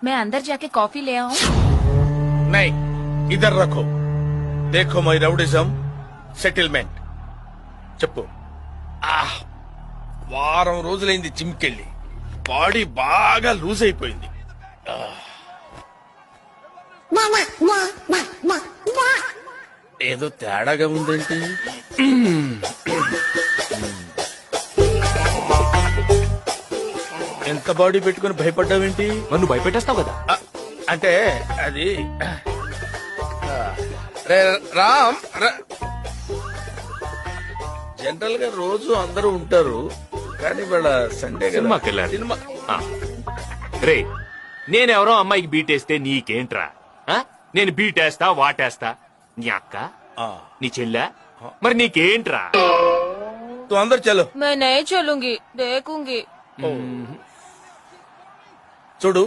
मैं अंदर जाके कॉफी ले आऊं? नहीं, इधर रखो. देखो మై రౌడిజం సెటిల్మెంట్. చెప్పు. వారం రోజులైంది జిమ్కెళ్ళి, బాడీ బాగా లూజ్ అయిపోయింది. ఏదో తేడాగా ఉందేంటి? ఎంత బాడీ పెట్టుకుని భయపడ్డావేంటి? నన్ను భయపెట్టేస్తావు కదా. అంటే అది రే రామ్, జనరల్ గా రోజు అందరూ ఉంటారు, కానీ వాళ్ళ సండే సినిమాకి వెళ్ళారు. సినిమా రే, నేనెవరో అమ్మాయికి బీటేస్తే నీకేంట్రా? నేను బీటేస్తా వాటేస్తా. నీ అక్క, నీ చెల్లె, మరి నీకేంట్రా? తు అందరు చలో. मैं नहीं चलूंगी, देखूंगी. చూడు,